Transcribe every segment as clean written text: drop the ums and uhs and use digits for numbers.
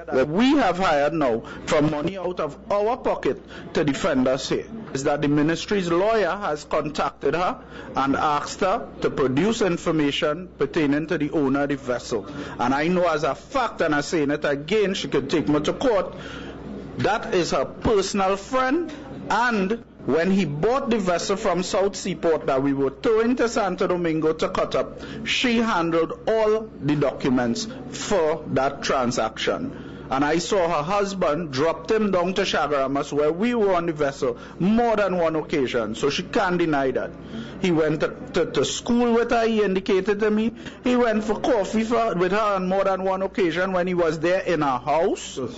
that we have hired now from money out of our pocket to defend us here is that the ministry's lawyer has contacted her and asked her to produce information pertaining to the owner of the vessel. And I know as a fact, and I'm saying it again, she could take me to court, that is her personal friend. And when he bought the vessel from South Seaport that we were towing to Santo Domingo to cut up, she handled all the documents for that transaction. And I saw her husband dropped him down to Chagaramas where we were on the vessel more than one occasion, so she can't deny that. He went to school with her, he indicated to me. He went for coffee with her on more than one occasion when he was there in her house. So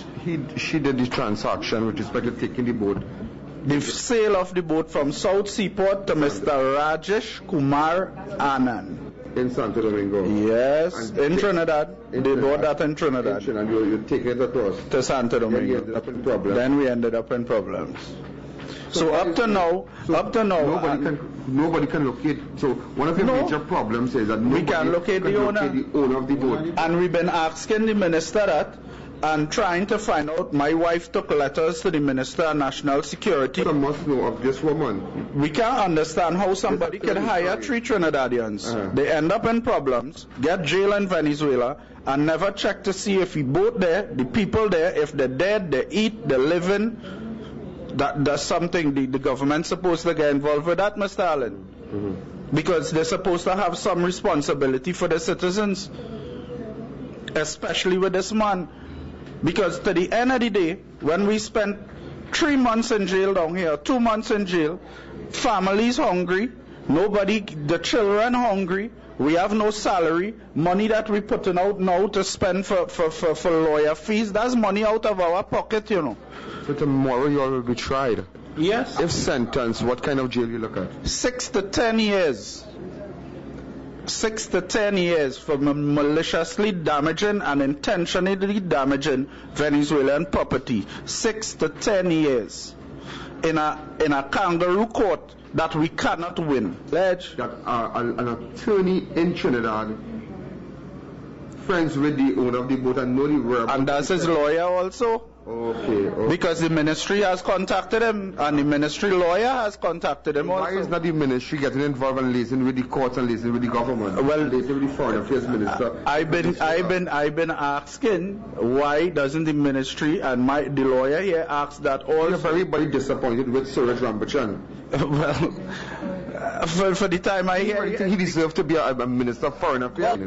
she did the transaction with respect to taking the boat. The sale of the boat from South Seaport to Mr. Rajesh Kumar Anand. In Santo Domingo? Yes, in Trinidad. They bought that in Trinidad. And you taking it across? To Santo Domingo. Then we ended up in problems. So up to now, nobody can locate. So one of the major problems is that we can locate the owner of the boat. And we've been asking the minister that, and trying to find out. My wife took letters to the Minister of National Security. I must know of this woman. We can't understand how somebody can hire 3 Trinidadians. They end up in problems, get jail in Venezuela, and never check to see if we both there, the people there, if they're dead, they eat, they're living. That's something the government's supposed to get involved with that, Mr. Alleyne. Because they're supposed to have some responsibility for the citizens, especially with this man. Because to the end of the day, when we spent 3 months in jail down here, 2 months in jail, families hungry, the children hungry, we have no salary, money that we're putting out now to spend for lawyer fees, that's money out of our pocket, you know. So tomorrow you all will be tried? Yes. If sentenced, what kind of jail you look at? 6 to 10 years. 6 to 10 years for maliciously damaging and intentionally damaging Venezuelan property. 6 to 10 years in a kangaroo court that we cannot win. That an attorney in Trinidad, friends with the owner of the boat and know the whereabouts. And that's his lawyer also. Okay. Because the ministry has contacted him, and the ministry lawyer has contacted him also. Why is not the ministry getting involved and liaising with the courts and liaising with the government? Well, liaising with the foreign affairs minister. I've been asking why doesn't the ministry and the lawyer here ask that all. You're very disappointed with Suraj Rambachan. Well, for the time I hear, you think he deserves to be a minister of foreign affairs?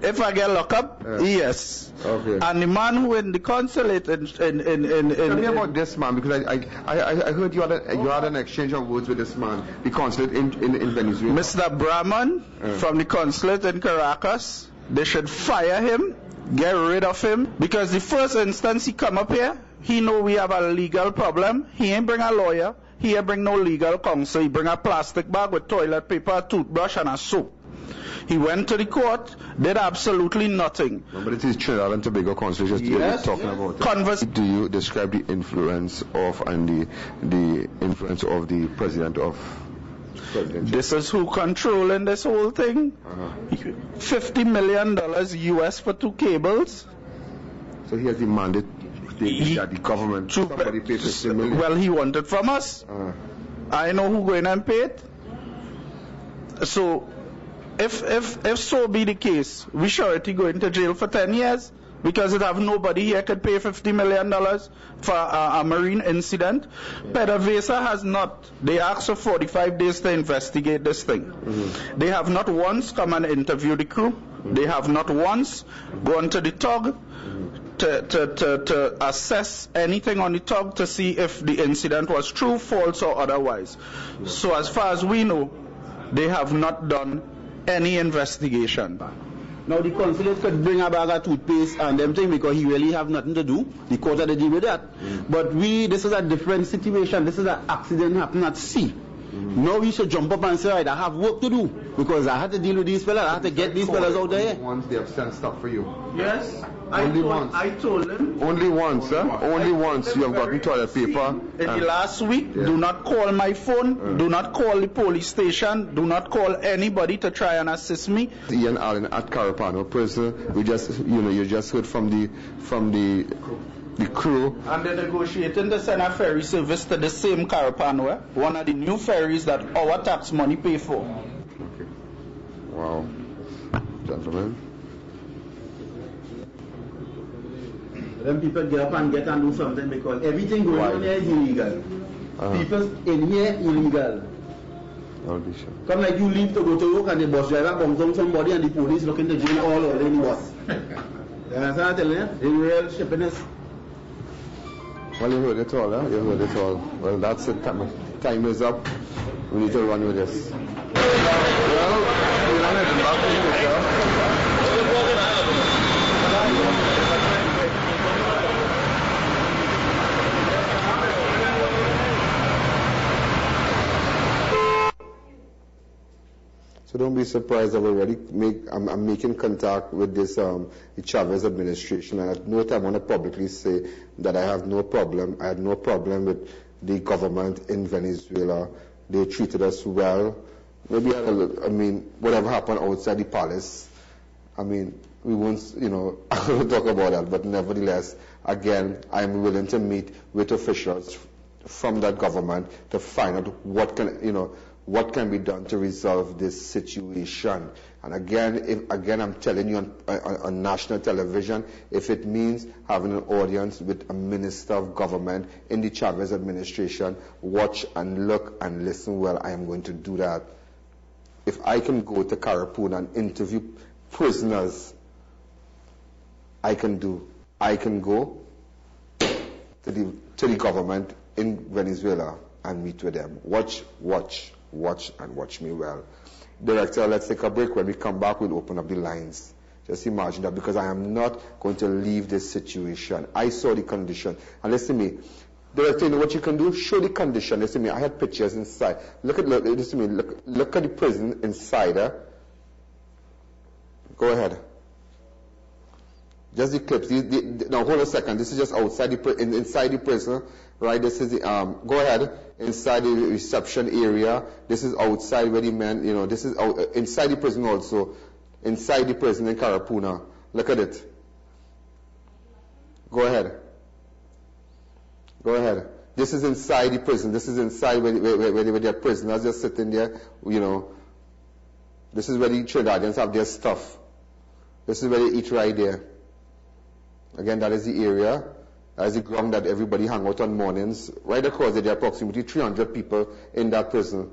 If I get locked up, yes. Okay. And the man who in the consulate Tell me about this man, because I heard you had an exchange of words with this man, the consulate in Venezuela. Mr. Brahman from the consulate in Caracas. They should fire him, get rid of him, because the first instance he come up here, he know we have a legal problem. He ain't bring a lawyer. He ain't bring no legal counsel. He bring a plastic bag with toilet paper, a toothbrush, and a soap. He went to the court, did absolutely nothing. No, but it is Trinidad and Tobago Constitution just talking about it. Do you describe the influence of and the influence of the president of presidency? This is who controlling this whole thing. $50 million US for 2 cables. So he has demanded that the government somebody pay $50 million. Well, he wanted from us. I know who going and pay it. So if so be the case, we surety go into jail for 10 years because it have nobody here could pay $50 million for a marine incident. PDVSA has not. They asked for 45 days to investigate this thing. They have not once come and interview the crew. They have not once gone to the tug to assess anything on the tug to see if the incident was true, false, or otherwise. So as far as we know, they have not done any investigation. Now the consulate could bring a bag of toothpaste and them thing because he really have nothing to do. The court had to deal with that. But this is a different situation. This is an accident happening at sea. Now we should jump up and say, right, I have work to do because I had to deal with these fellas. I had to get these fellas out there. Once they have sent stuff for you. Yes. I told him. Only once, huh? Only once you have gotten toilet paper. In the last week, do not call my phone, do not call the police station, do not call anybody to try and assist me. Ian Alleyne at Carapano prison. We just, you just heard from the crew. And they're negotiating to send a ferry service to the same Carapano, one of the new ferries that our tax money pay for. Okay. Wow. Gentlemen. Then people get up and do something because everything going on here is illegal. People in here illegal. Come like you leave to go to work and the bus driver comes down somebody and the police looking to jail all over the bus. You understand what I'm telling you? In real shippiness. Well, you heard it all, huh? You heard it all. Well, that's it. Time is up. We need to run with this. Well, we're not heading back to the hotel. So don't be surprised. I'm making contact with this the Chavez administration, and at no time I want to publicly say that I have no problem. I had no problem with the government in Venezuela. They treated us well. Maybe whatever happened outside the palace, we won't, I won't talk about that. But nevertheless, again, I'm willing to meet with officials from that government to find out what can be done to resolve this situation. And again, I'm telling you on national television, if it means having an audience with a minister of government in the Chavez administration, watch and look and listen well, I am going to do that. If I can go to Carapuna and interview prisoners, I can go to the government in Venezuela and meet with them. Watch and watch me well. Director, let's take a break. When we come back, we'll open up the lines. Just imagine that, because I am not going to leave this situation. I saw the condition. And listen to me. Director, you know what you can do? Show the condition. Listen to me. I had pictures inside. Look at the prison inside. Go ahead. Just the clips. Now, hold a second. This is just outside inside the prison. Right, this is the, go ahead, inside the reception area. This is outside where the men, this is inside the prison also. Inside the prison in Carapuna. Look at it. Go ahead. This is inside the prison. This is inside where their prisoners just sitting there, This is where the Trinidadians have their stuff. This is where they eat right there. Again, that is the area. That is the ground that everybody hang out on mornings. Right across there are approximately 300 people in that prison.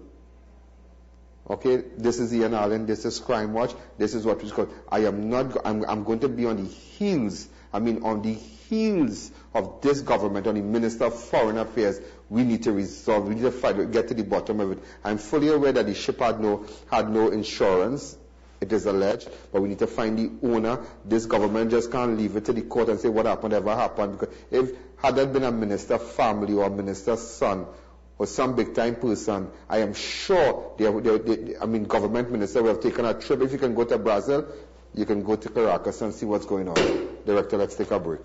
Okay, this is Ian Alleyne, this is Crime Watch, this is what we call. I'm going to be on the heels, on the heels of this government, on the Minister of Foreign Affairs. We need to resolve, we need to fight, get to the bottom of it. I'm fully aware that the ship had no insurance. It is alleged, but we need to find the owner. This government just can't leave it to the court and say what happened ever happened. Because had that been a minister's family or a minister's son or some big time person, I am sure government minister will have taken a trip. If you can go to Brazil, you can go to Caracas and see what's going on. Director, let's take a break.